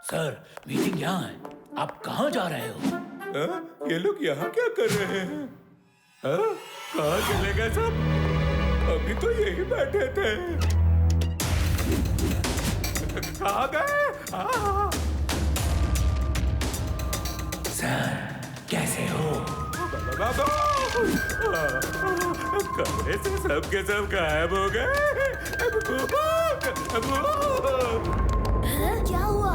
Sir, meeting यहाँ है। आप कहाँ जा रहे हो? ये लोग यहाँ क्या कर रहे हैं? कहाँ चले गए सब? अभी तो यही बैठे थे। कहाँ गए? सर, कैसे हो? कमरे से सब के सब गायब हो गए। क्या हुआ?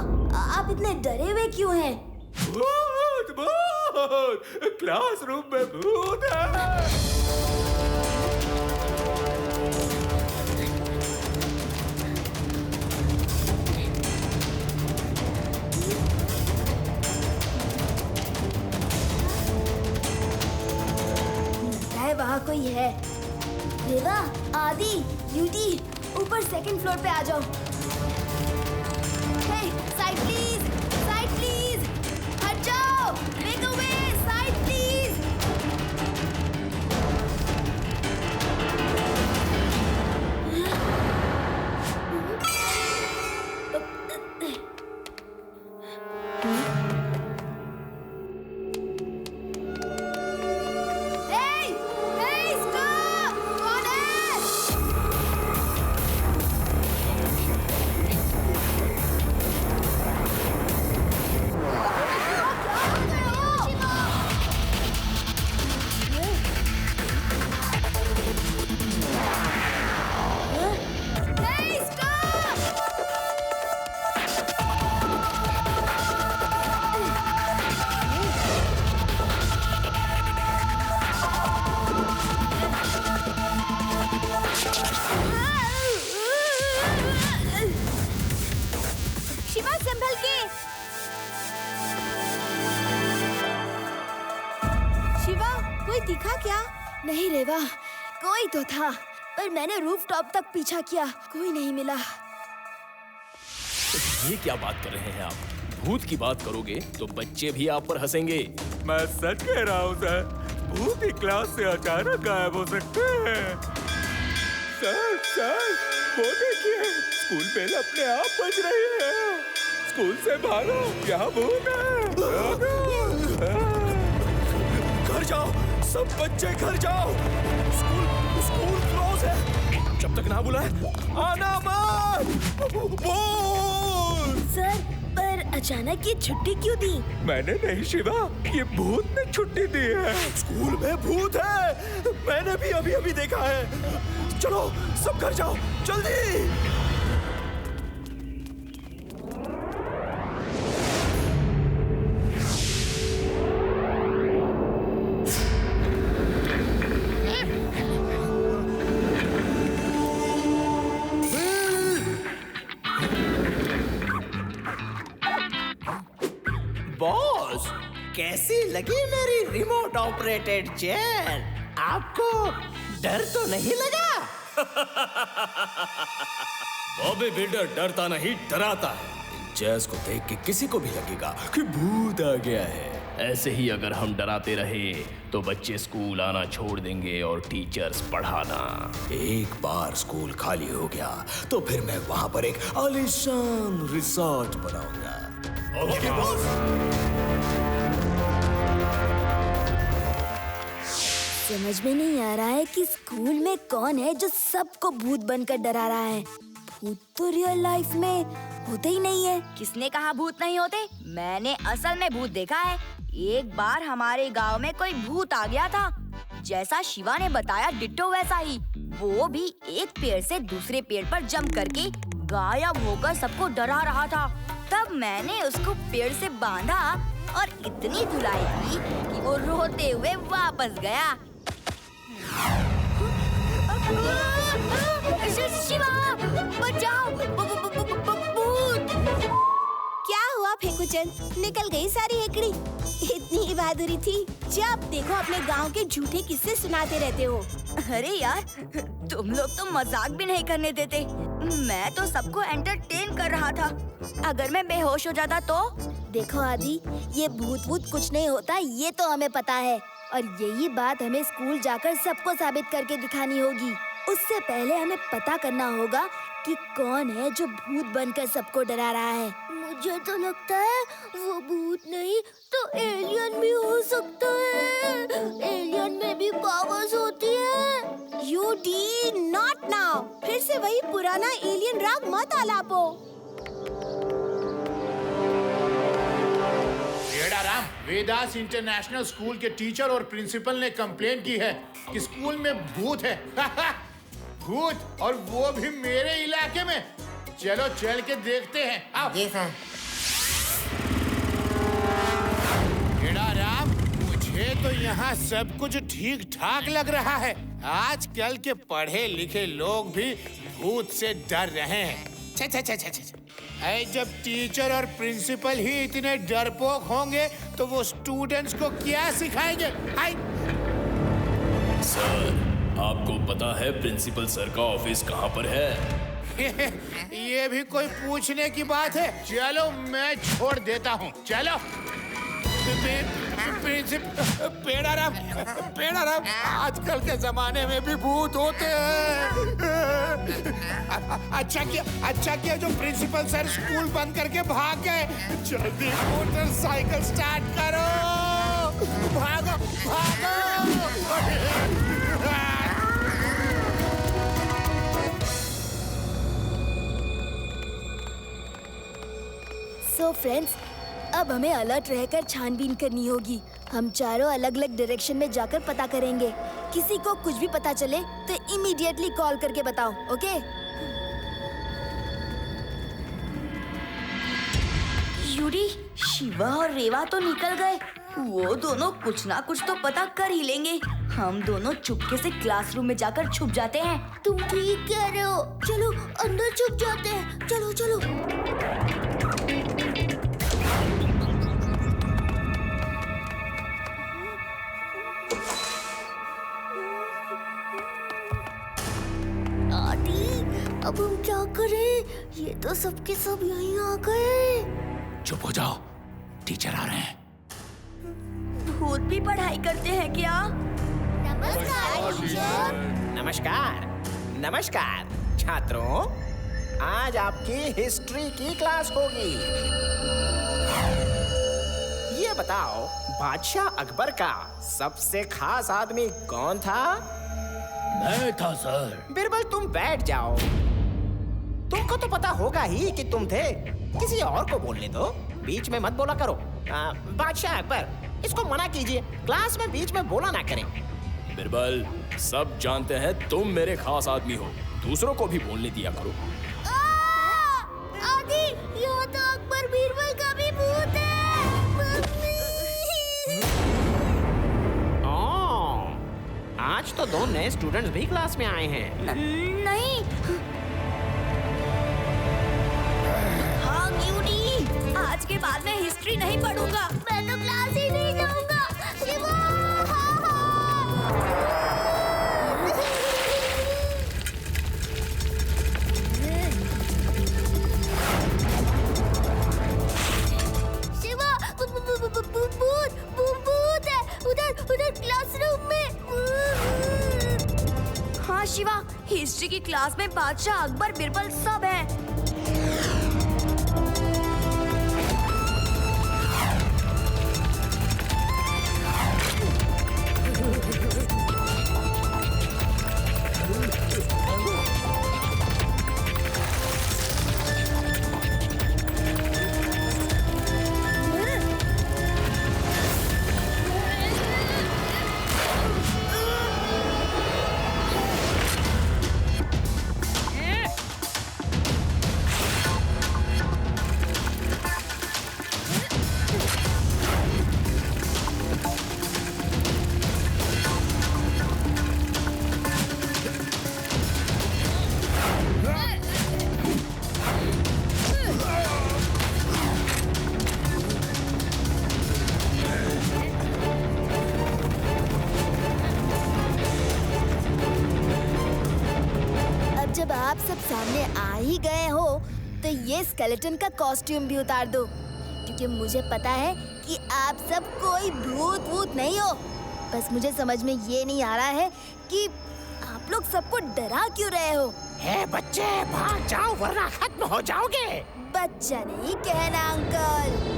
आप इतने डरे हुए क्यों हैं? भूत भूत, क्लासरूम में भूत है। लगता है वहाँ कोई है। रेवा, आदि, ब्यूटी, ऊपर सेकंड फ्लोर पे आ जाओ। हे, साइड प्लीज, साइड प्लीज, हट जाओ, make a way, side please. Hey, hey, stop! कौन है? Hey, stop! शिवा, संभल के। शिवा, कोई दिखा क्या? नहीं रेवा, कोई तो था, पर मैंने रूफटॉप तक पीछा किया, कोई नहीं मिला। ये क्या बात कर रहे हैं आप? भूत की बात करोगे तो बच्चे भी आप पर हंसेंगे। मैं सच कह रहा हूँ सर, भूत ही क्लास से अचानक गायब हो सकते हैं। सर, वो देखिए, स्कूल बेल अपने आप बज रही है। स्कूल से भागो, यहाँ भूत है। घर जाओ, सब बच्चे घर जाओ। स्कूल क्लोज है। जब तक ना बुलाए आना मत। भूत! सर, पर अचानक ये छुट्टी क्यों दी? मैंने नहीं शिवा, ये भूत ने छुट्टी दी है। स्कूल में भूत है, मैंने भी अभी देखा है। चलो सब घर जाओ, जल्दी। बॉस, कैसी लगी मेरी रिमोट ऑपरेटेड चेयर? आपको डर तो नहीं लगा? बॉबी बिल्डर डरता नहीं, डराता है। जैस को देख के किसी को भी लगेगा कि भूत आ गया है। ऐसे ही अगर हम डराते रहे तो बच्चे स्कूल आना छोड़ देंगे और टीचर्स पढ़ाना। एक बार स्कूल खाली हो गया तो फिर मैं वहां पर एक आलीशान रिसोर्ट बनाऊंगा। Okay boss. समझ में नहीं आ रहा है कि स्कूल में कौन है जो सबको भूत बनकर डरा रहा है। भूत तो रियल लाइफ में होते ही नहीं है। किसने कहा भूत नहीं होते? मैंने असल में भूत देखा है। एक बार हमारे गांव में कोई भूत आ गया था, जैसा शिवा ने बताया डिट्टो वैसा ही। वो भी एक पेड़ से दूसरे पेड़ पर जंप करके गायब होकर सबको डरा रहा था। तब मैंने उसको पेड़ से बांधा और इतनी धुलाई की कि वो रोते हुए वापस गया। शिवा, बचाओ, भूत! क्या हुआ फेंकुचंद? निकल गई सारी हेकड़ी। इतनी ही बहादुरी थी। जब देखो अपने गांव के झूठे किस्से सुनाते रहते हो। अरे यार, तुम लोग तो मजाक भी नहीं करने देते। मैं तो सबको एंटरटेन कर रहा था। अगर मैं बेहोश हो जाता तो? देखो आदि, ये भूत भूत कुछ नहीं होता, ये तो हमें पता है। और यही बात हमें स्कूल जाकर सबको साबित करके दिखानी होगी। उससे पहले हमें पता करना होगा कि कौन है जो भूत बनकर सबको डरा रहा है। मुझे तो लगता है वो भूत नहीं तो एलियन भी हो सकता है। एलियन में भी पावर्स होती है। U D not now. फिर से वही पुराना एलियन राग मत आलापो। राम, वेदास इंटरनेशनल स्कूल के टीचर और प्रिंसिपल ने कंप्लेंट की है कि स्कूल में भूत है। भूत, और वो भी मेरे इलाके में। चलो चल के देखते हैं। आओ। जी सर। राम, मुझे तो यहाँ सब कुछ ठीक ठाक लग रहा है। आजकल के पढ़े लिखे लोग भी भूत से डर रहे हैं। जब टीचर और प्रिंसिपल ही इतने डरपोक होंगे तो वो स्टूडेंट्स को क्या सिखाएंगे? सर, आपको पता है प्रिंसिपल सर का ऑफिस कहाँ पर है? ये भी कोई पूछने की बात है? चलो मैं छोड़ देता हूँ। चलो। पेड़ाराम, आजकल के जमाने में भी भूत होते हैं। अच्छा किया जो प्रिंसिपल सर स्कूल बंद करके भाग गए। जल्दी मोटरसाइकिल स्टार्ट करो। भागो भागो। सो फ्रेंड्स, अब हमें अलर्ट रहकर छानबीन करनी होगी। हम चारों अलग अलग डायरेक्शन में जाकर पता करेंगे। किसी को कुछ भी पता चले तो इमीडिएटली कॉल करके बताओ, ओके? यूरी, शिवा और रेवा तो निकल गए। वो दोनों कुछ ना कुछ तो पता कर ही लेंगे। हम दोनों चुपके से क्लासरूम में जाकर छुप जाते हैं। तुम ठीक कह रहे हो। चलो अंदर छुप जाते हैं। चलो चलो। अब हम क्या करें? ये तो सबके सब यहीं आ गए। चुप हो जाओ, टीचर आ रहे हैं। भूत भी पढ़ाई करते हैं क्या? नमस्कार टीचर। नमस्कार। नमस्कार छात्रों, आज आपकी हिस्ट्री की क्लास होगी। ये बताओ, बादशाह अकबर का सबसे खास आदमी कौन था? मैं था सर। बिरबल, तुम बैठ जाओ। तुमको तो पता होगा ही कि तुम थे। किसी और को बोलने दो, बीच में मत बोला करो। बादशाह अकबर, इसको मना कीजिए, क्लास में बीच में बोला ना करें। बिरबल, सब जानते हैं तुम मेरे खास आदमी हो, दूसरों को भी बोलने दिया करो। आदि, यहाँ तो अकबर बीरबल का भी भूत है। आज तो 2 नए स्टूडेंट्स भी क्लास में आए हैं। नहीं। हाँ यूडी, आज के बाद मैं हिस्ट्री नहीं पढ़ूंगा। मैं तो क्लास ही नहीं जाऊंगा। शिवा, शिवा, भूत है उधर क्लासरूम में। हाँ शिवा, हिस्ट्री की क्लास में बादशाह अकबर बिरबल सब है। जब आप सब सामने आ ही गए हो तो ये स्केलेटन का कॉस्ट्यूम भी उतार दो, क्योंकि मुझे पता है कि आप सब कोई भूत नहीं हो। बस मुझे समझ में ये नहीं आ रहा है कि आप आप लोग सबको डरा क्यों रहे हो? हे बच्चे, भाग जाओ वरना खत्म हो जाओगे। बच्चा नहीं कहना अंकल।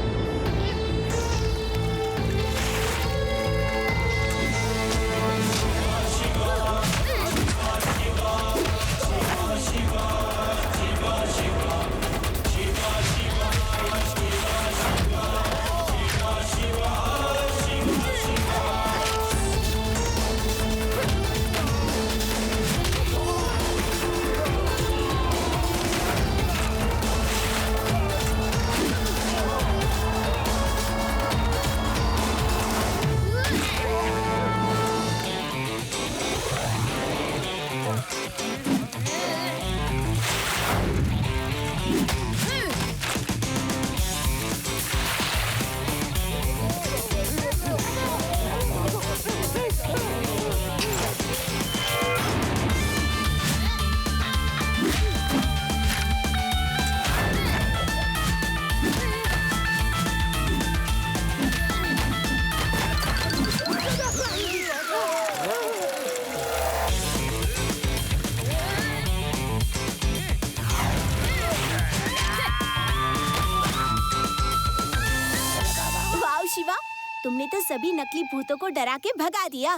शिवा, तुमने तो सभी नकली भूतों को डरा के भगा दिया।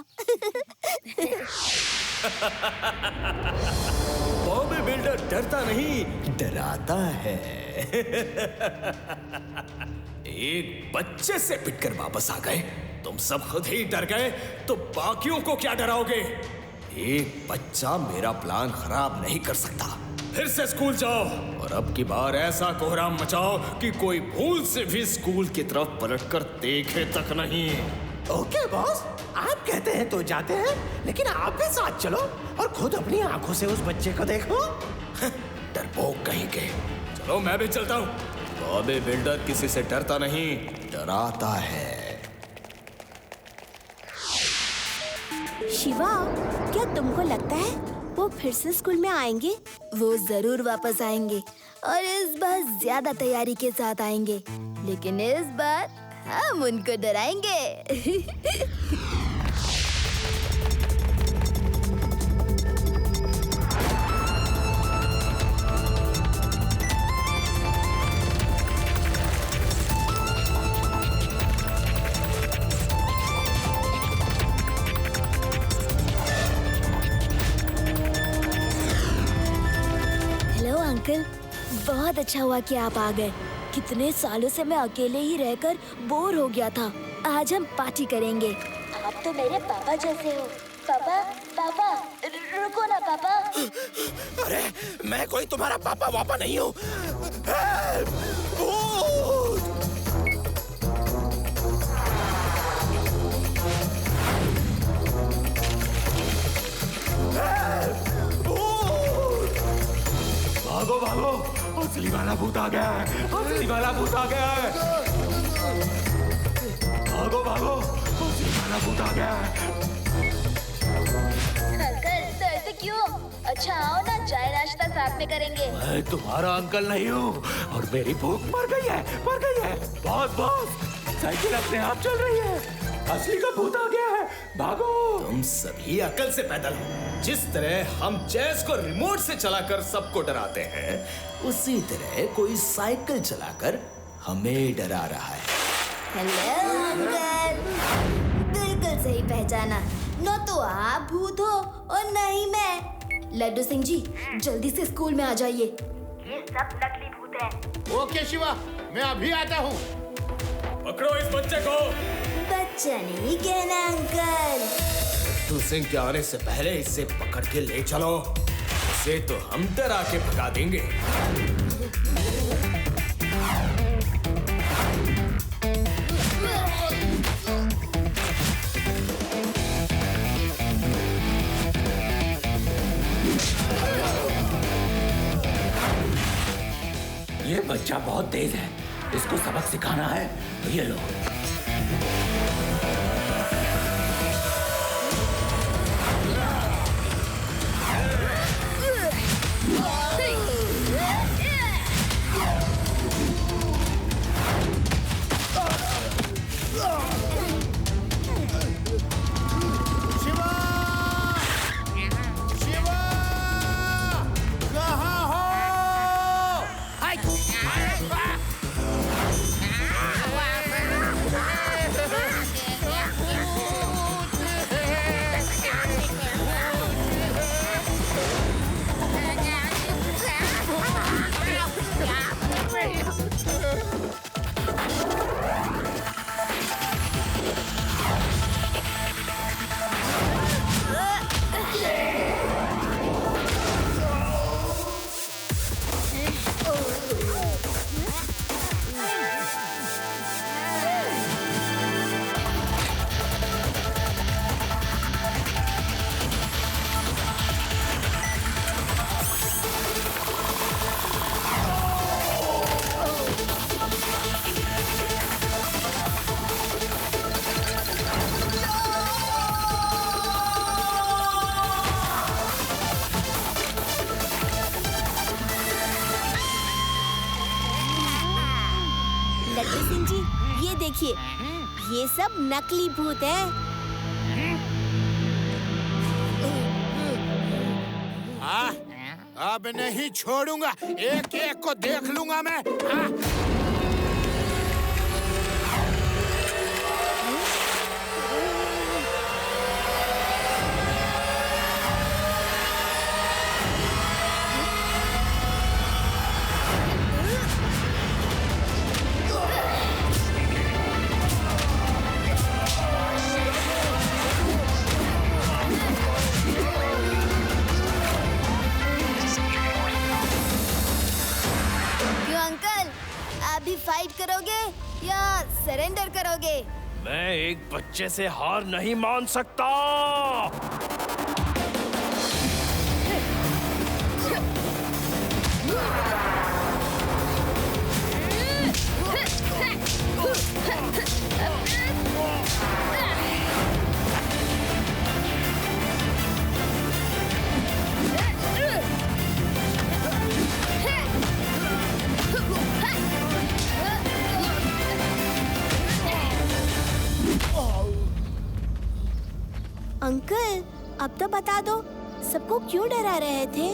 बॉबी बिल्डर डरता नहीं, डराता है। एक बच्चे से पिटकर वापस आ गए। तुम सब खुद ही डर गए तो बाकियों को क्या डराओगे? एक बच्चा मेरा प्लान खराब नहीं कर सकता। फिर से स्कूल जाओ और अब की बार ऐसा कोहराम मचाओ कि कोई भूल से भी स्कूल की तरफ पलटकर देखे तक नहीं। ओके बॉस, आप कहते हैं तो जाते हैं, लेकिन आप भी साथ चलो और खुद अपनी आंखों से उस बच्चे को देखो। डरपोक कहीं के। चलो मैं भी चलता हूँ। बॉबी बिल्डर किसी से डरता नहीं, डराता है। शिवा, क्या तुमको लगता है वो फिर से स्कूल में आएंगे? वो जरूर वापस आएंगे और इस बार ज्यादा तैयारी के साथ आएंगे, लेकिन इस बार हम उनको डराएंगे। अंकल, बहुत अच्छा हुआ कि आप आ गए। कितने सालों से मैं अकेले ही रहकर बोर हो गया था। आज हम पार्टी करेंगे। आप तो मेरे पापा जैसे हो। पापा, पापा, रुको ना पापा। अरे मैं कोई तुम्हारा पापा वापा नहीं हूँ। भागो भागो, असली वाला भूत आ गया है। असली वाला भूत आ गया है। भागो भागो, असली वाला भूत आ गया है। अंकल, तो ऐसे क्यों? अच्छा आओ ना, चाय नाश्ता साथ में करेंगे। मैं तुम्हारा अंकल नहीं हूँ और मेरी भूख मर गई है, मर गई है। बॉस बॉस, साइकिल अपने आप चल रही है। असली का भूत आ गया है, भागो। तुम सभी अकल से पैदल हो। जिस तरह हम जैस को रिमोट से चलाकर सबको डराते हैं, उसी तरह कोई साइकिल चलाकर हमें डरा रहा है। हेलो अंकल, बिल्कुल सही पहचाना। न तो आप भूत हो और न ही मैं। लड्डू सिंह जी, जल्दी से स्कूल में आ जाइए। ये सब नकली भूत हैं। ओके शिवा, मैं अभी आता हूँ। पकड़ो इस बच्चे को। बच्चा नहीं कहना अंकल। लड्डू सिंह के आने से पहले इसे पकड़ के ले चलो। इसे तो हम डरा के भगा देंगे। ये बच्चा बहुत तेज है, इसको सबक सिखाना है। तो ये लो। शिवा! देखिए, ये सब नकली भूत है। अब नहीं छोड़ूंगा, एक एक को देख लूंगा मैं। अभी फाइट करोगे या सरेंडर करोगे? मैं एक बच्चे से हार नहीं मान सकता। अंकल, अब तो बता दो, सबको क्यों डरा रहे थे?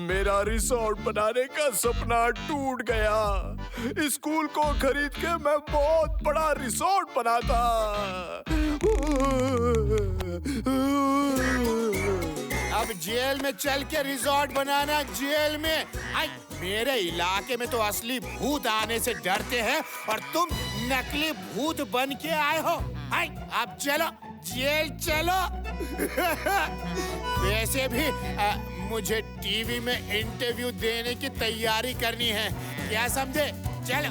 मेरा रिसोर्ट बनाने का सपना टूट गया। स्कूल को खरीद के मैं बहुत बड़ा रिसोर्ट बनाता। अब जेल में चल के रिसोर्ट बनाना, जेल में। मेरे इलाके में तो असली भूत आने से डरते हैं और तुम नकली भूत बन के आए हो। अब चलो, जेल चलो। वैसे भी मुझे टीवी में इंटरव्यू देने की तैयारी करनी है, क्या समझे? चलो।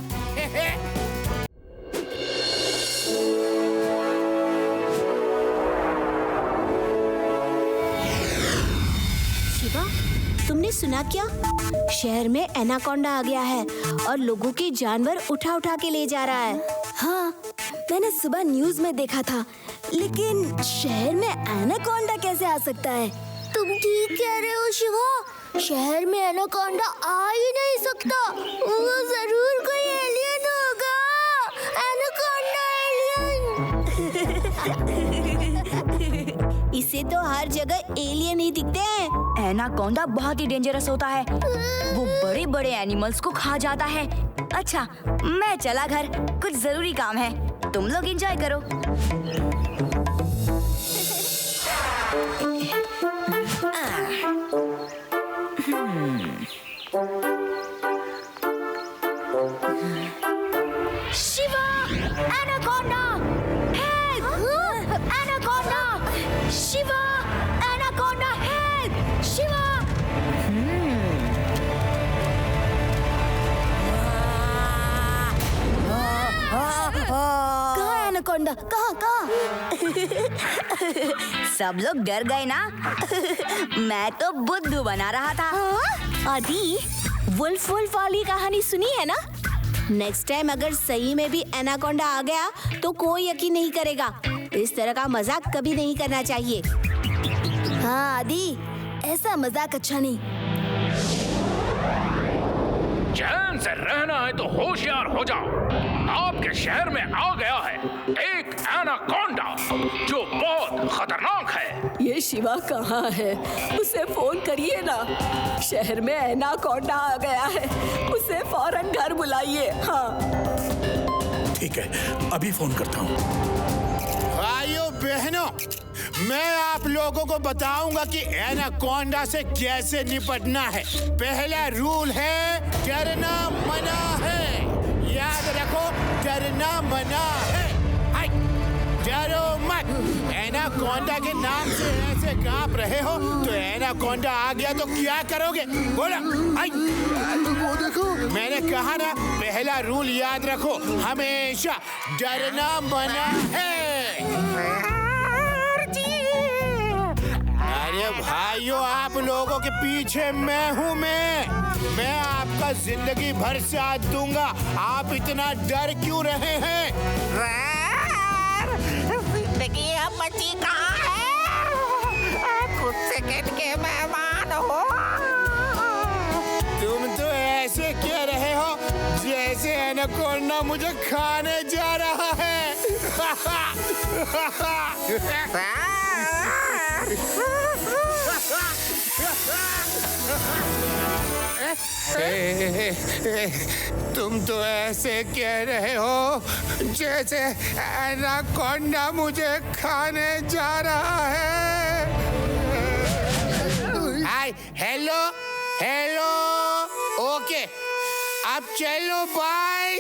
शिवा, तुमने सुना क्या? शहर में एनाकोंडा आ गया है और लोगों के जानवर उठा उठा के ले जा रहा है। हाँ, मैंने सुबह न्यूज़ में देखा था, लेकिन शहर में एनाकोंडा कैसे आ सकता है? तुम ठीक कह रहे हो शिवा, शहर में एनाकोंडा आ ही नहीं सकता। वो जरूर कोई एलियन होगा। Anaconda alien. इसे तो हर जगह एलियन ही दिखते हैं। एनाकोंडा बहुत ही डेंजरस होता है, वो बड़े बड़े एनिमल्स को खा जाता है। अच्छा, मैं चला घर, कुछ जरूरी काम है, तुम लोग एंजॉय करो। Shiva, anaconda! Help! Anaconda! Shiva, anaconda! Help! Shiva! कहाँ एनाकोंडा? कहाँ? सब लोग डर गए ना? मैं तो बुद्धू बना रहा था। आदि, वुल्फ वाली कहानी सुनी है ना? नेक्स्ट टाइम अगर सही में भी एनाकोंडा आ गया तो कोई यकीन नहीं करेगा। इस तरह का मजाक कभी नहीं करना चाहिए। हाँ आदि, ऐसा मजाक अच्छा नहीं। चैन से रहना है तो होशियार हो जाओ। आपके शहर में आ गया है एक एनाकोंडा जो बहुत खतरनाक है। ये शिवा कहाँ है? उसे फोन करिए ना। शहर में एनाकोंडा आ गया है, उसे फौरन घर बुलाइए। हाँ ठीक है, अभी फोन करता हूँ। भाइयों बहनों, मैं आप लोगों को बताऊंगा कि एनाकोंडा से कैसे निपटना है। पहला रूल है, डरना मना है। याद रखो, डरना मना है। डरो मत। एनाकोंडा के नाम से ऐसे कांप रहे हो तो एनाकोंडा आ गया तो क्या करोगे? बोला। वो देखो, मैंने कहा ना, पहला रूल याद रखो, हमेशा डरना मना है। अरे भाइयों, आप लोगों के पीछे मैं हूँ। मैं आपका जिंदगी भर साथ दूंगा। आप इतना डर क्यों रहे हैं? जिंदगी अब बची कहाँ है? कुछ सेकंड के मेहमान हो। तुम तो ऐसे कह रहे हो एनाकोंडा मुझे खाने जा रहा है। तुम तो ऐसे कह रहे हो जैसे एनाकोंडा मुझे खाने जा रहा है। हाय, हेलो हेलो, ओके, अब चलो, बाय।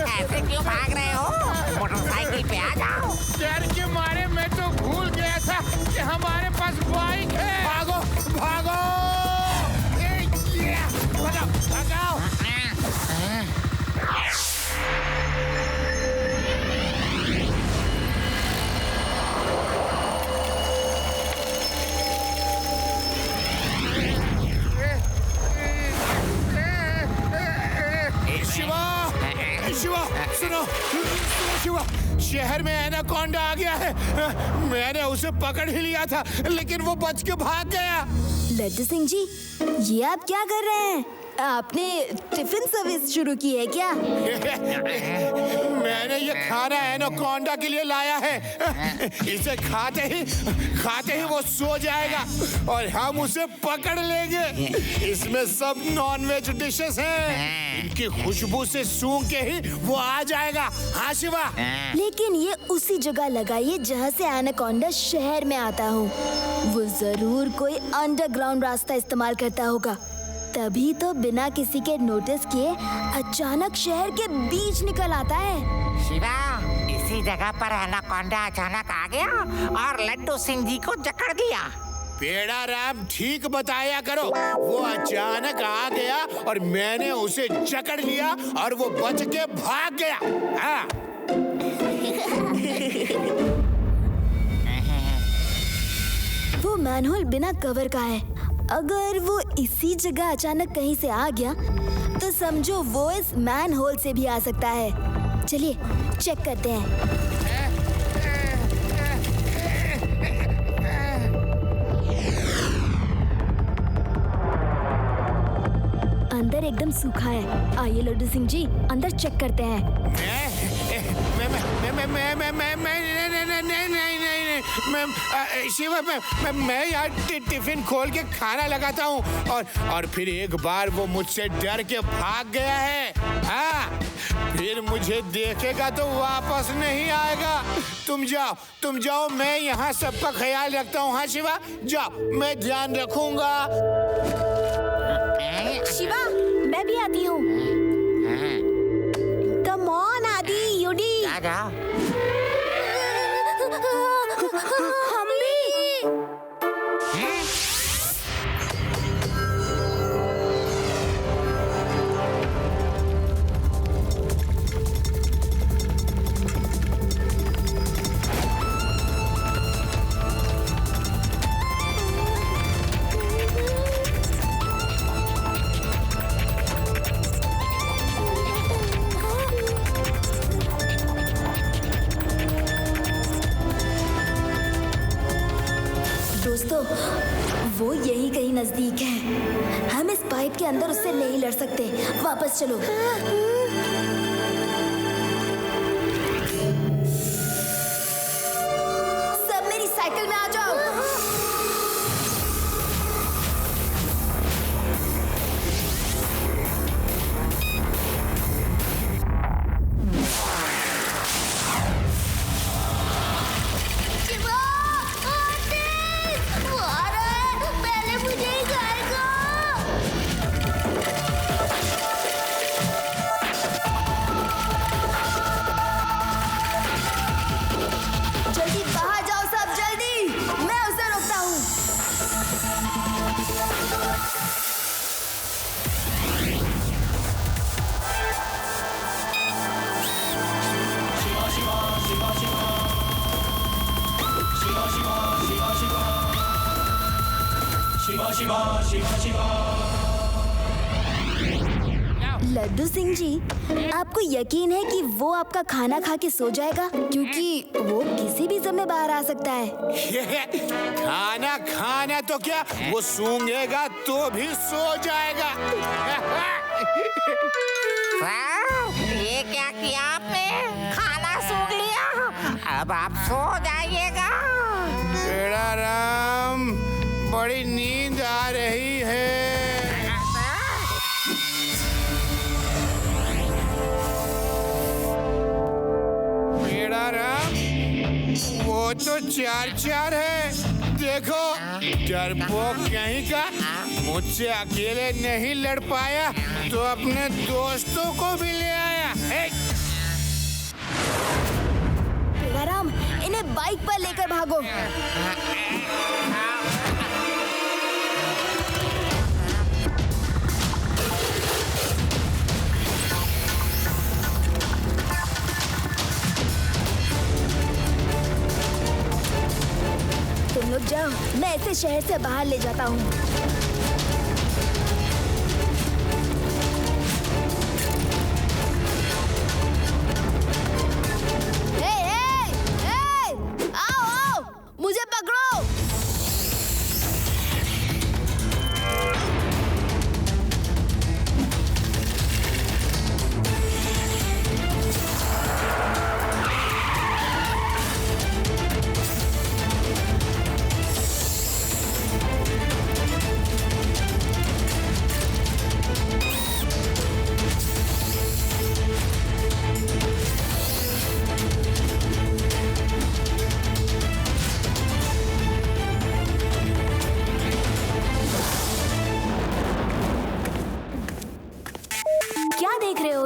ऐसे क्यों भाग रहे हो? मोटरसाइकिल पे आ जाओ। डर के मारे मैं तो भूल गया था कि हमारे पास बाइक है। भागो भागो, भागो भागो। शिवा, सुनो शिवा, शहर में एनाकोंडा आ गया है। मैंने उसे पकड़ ही लिया था, लेकिन वो बच के भाग गया। लड्डू सिंह जी, ये आप क्या कर रहे हैं? आपने टिफिन सर्विस शुरू की है क्या? मैंने ये खाना एनाकोंडा के लिए लाया है। इसे खाते ही वो सो जाएगा और हम उसे पकड़ लेंगे। इसमें सब नॉनवेज डिशेस हैं। इनकी खुशबू से सूंघ के ही वो आ जाएगा। हाँ शिवा? लेकिन ये उसी जगह लगाइए जहाँ से एनाकोंडा शहर में आता हो। वो जरूर कोई अंडरग्राउंड रास्ता इस्तेमाल करता होगा, तभी तो बिना किसी के नोटिस किए अचानक शहर के बीच निकल आता है। शिवा, इसी जगह पर एनाकोंडा अचानक आ गया और लड्डू सिंह जी को जकड़ दिया। पेड़ा राम, ठीक बताया करो। वो अचानक आ गया और मैंने उसे जकड़ लिया और वो बच के भाग गया। हाँ। वो मैनहोल बिना कवर का है। अगर वो इसी जगह अचानक कहीं से आ गया तो समझो वो इस मैनहोल से भी आ सकता है। चलिए चेक करते हैं। अंदर एकदम सूखा है। आइए लड्डू सिंह जी, अंदर चेक करते हैं। शिवा, मैं यार टिफिन खोल के खाना लगाता हूँ और फिर एक बार वो मुझसे डर के भाग गया है। हाँ, फिर मुझे देखेगा तो वापस नहीं आएगा। तुम जाओ, मैं यहाँ सबका ख्याल रखता हूँ। हाँ शिवा, जाओ, मैं ध्यान रखूंगा। शिवा, मैं भी आती हूँ। कम ऑन आदि, यूडी। जाओ। हम भी। दोस्तों, वो यही कहीं नजदीक है। हम इस पाइप के अंदर उससे नहीं लड़ सकते। वापस चलो। सब मेरी साइकिल में आ जाओ। जल्दी बाहर जाओ सब, जल्दी। मैं उसे रोकता हूँ। शिवा शिवा शिवा शिवा शिवा शिवा शिवा शिवा लड्डू सिंह जी, आपको यकीन है कि वो आपका खाना खा के सो जाएगा? क्योंकि वो किसी भी समय बाहर आ सकता है। खाना खाना तो क्या, वो सूंघेगा तो भी सो जाएगा। ये क्या किया आपने? खाना सूंघ लिया, अब आप सो जाइएगा। बेड़ा राम, बड़ी नींद आ रही है। बेड़ा राम, वो तो 4-4 है। देखो, डरपोक कहीं का, मुझसे अकेले नहीं लड़ पाया तो अपने दोस्तों को भी ले आया। राम, इन्हें बाइक पर लेकर भागो। तुम लोग जाओ, मैं इसे शहर से बाहर ले जाता हूँ। मुझे पकड़ो।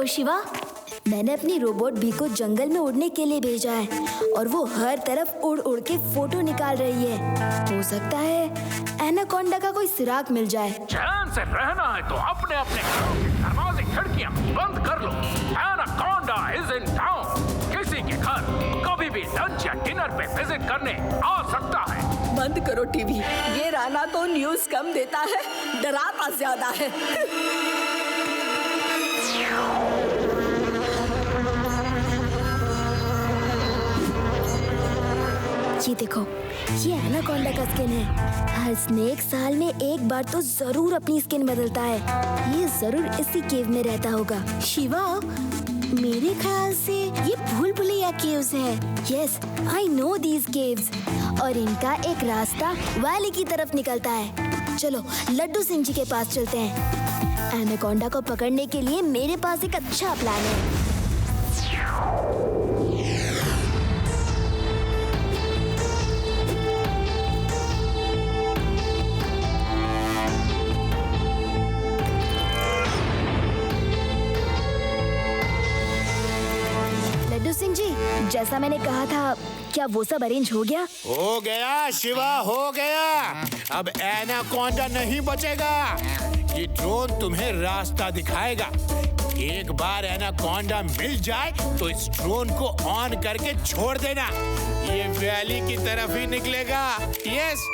शिवा, मैंने अपनी रोबोट भी को जंगल में उड़ने के लिए भेजा है और वो हर तरफ उड़ उड़ के फोटो निकाल रही है। हो सकता है एनाकोंडा का कोई सुराग मिल जाए। चैन से रहना है तो अपने अपने घरों के दरवाजे खिड़कियां बंद कर लो। Anaconda is in town. किसी के घर कभी भी लंच या डिनर पे विजिट करने आ सकता है। बंद करो टीवी, ये राना तो न्यूज कम देता है, डराता ज्यादा है। ये देखो, ये एनाकोंडा का स्किन है। हर स्नेक साल में एक बार तो जरूर अपनी स्किन बदलता है। ये जरूर इसी केव में रहता होगा। शिवा, मेरे ख्याल से ये भूल भुलैया केव्स है। Yes, I know these caves. और इनका एक रास्ता वैली की तरफ निकलता है। चलो लड्डू सिंह जी के पास चलते हैं। एनाकोंडा को पकड़ने के लिए मेरे पास एक अच्छा प्लान है। लड्डू सिंह जी, जैसा मैंने कहा था, क्या वो सब अरेंज हो गया? हो गया शिवा, हो गया। अब एनाकोंडा नहीं बचेगा। ये ड्रोन तुम्हें रास्ता दिखाएगा। एक बार एनाकोंडा मिल जाए तो इस ड्रोन को ऑन करके छोड़ देना। ये वैली की तरफ ही निकलेगा। Yes,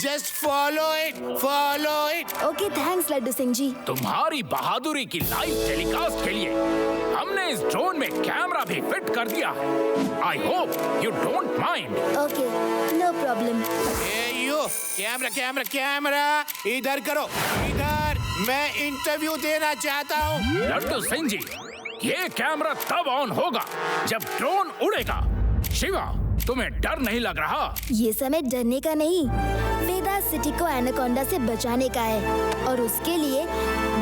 just follow it, follow it. Okay, thanks Laddu Singh ji. तुम्हारी बहादुरी की लाइव टेलीकास्ट के लिए हमने इस ड्रोन में कैमरा भी फिट कर दिया है। I hope you don't mind. Okay, no problem. Camera camera camera, इधर करो, इधर। मैं इंटरव्यू देना चाहता हूँ। लड्डू सिंह जी, ये कैमरा तब ऑन होगा जब ड्रोन उड़ेगा। शिवा, तुम्हें डर नहीं लग रहा? ये समय डरने का नहीं, वेदा सिटी को एनाकोंडा से बचाने का है और उसके लिए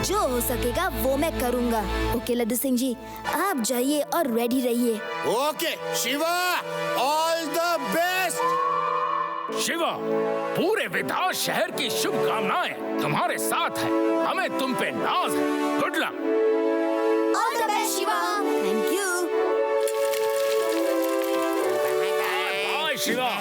जो हो सकेगा वो मैं करूँगा। ओके लड्डू सिंह जी, आप जाइए और रेडी रहिए। Okay Shiva, all the best. Shiva, पूरे विधास शहर की शुभकामनाएं तुम्हारे साथ है। हमें तुम पे नाज है। Good luck. All the best Shiva. Thank you. Bye Shiva.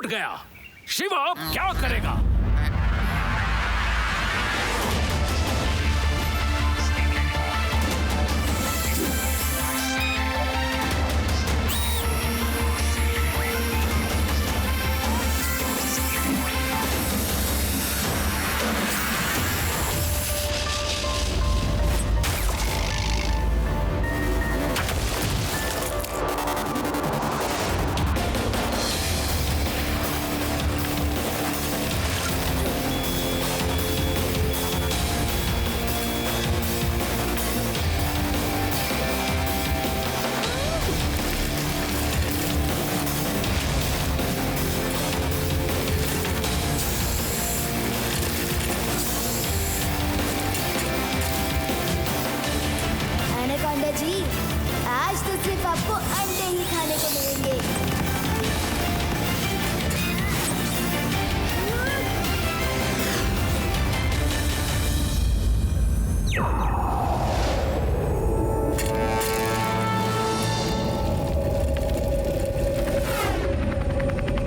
गया। शिवा अब क्या करेगा? एनाकोंडा जी, आज तो सिर्फ आपको अंडे ही खाने को मिलेंगे।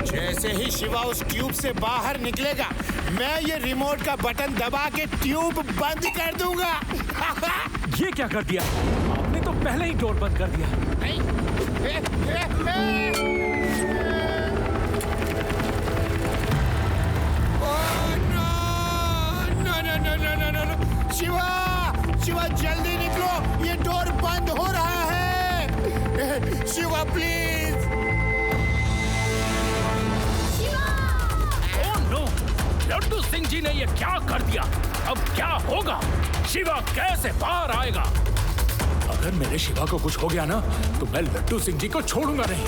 जैसे ही शिवा उस ट्यूब से बाहर निकलेगा, मैं ये रिमोट का बटन दबा के ट्यूब बंद कर दूंगा। ये क्या कर दिया? आपने तो पहले ही डोर बंद कर दिया। शिवा, शिवा जल्दी निकलो, ये डोर बंद हो रहा है। Shiva please. Oh no! Laddu Singh ji ने ये क्या कर दिया? अब क्या होगा? शिवा कैसे बाहर आएगा? अगर मेरे शिवा को कुछ हो गया ना, तो मैं लड्डू सिंह जी को छोड़ूंगा नहीं।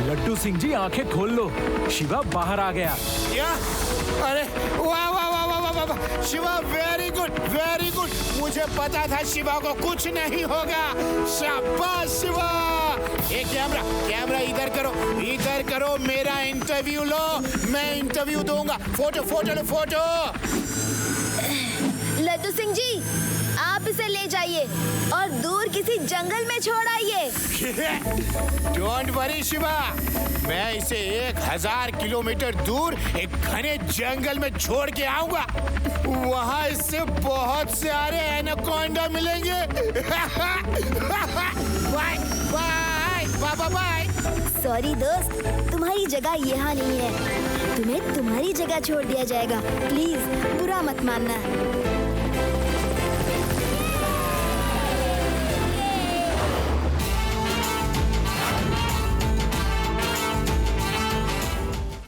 लड्डू सिंह जी आंखें खोल लो, शिवा बाहर आ गया। क्या? अरे वाह वाह वाह वाह वाह वाह, Shiva very good very good. मुझे पता था शिवा को कुछ नहीं होगा। शाबाश शिवा। ये कैमरा कैमरा इधर करो, मेरा इंटरव्यू लो, मैं इंटरव्यू दूंगा। फोटो फोटो लो फोटो। लड्डू सिंह जी, आप इसे ले जाइए और दूर किसी जंगल में छोड़ आइए। डोंट वरी शिवा, मैं इसे 1000 किलोमीटर दूर एक घने जंगल में छोड़ के आऊंगा। वहाँ इससे बहुत सारे एनाकोंडा मिलेंगे। Bye bye bye bye. Sorry दोस्त, तुम्हारी जगह यहाँ नहीं है। तुम्हें तुम्हारी जगह छोड़ दिया जाएगा। प्लीज बुरा मत मानना।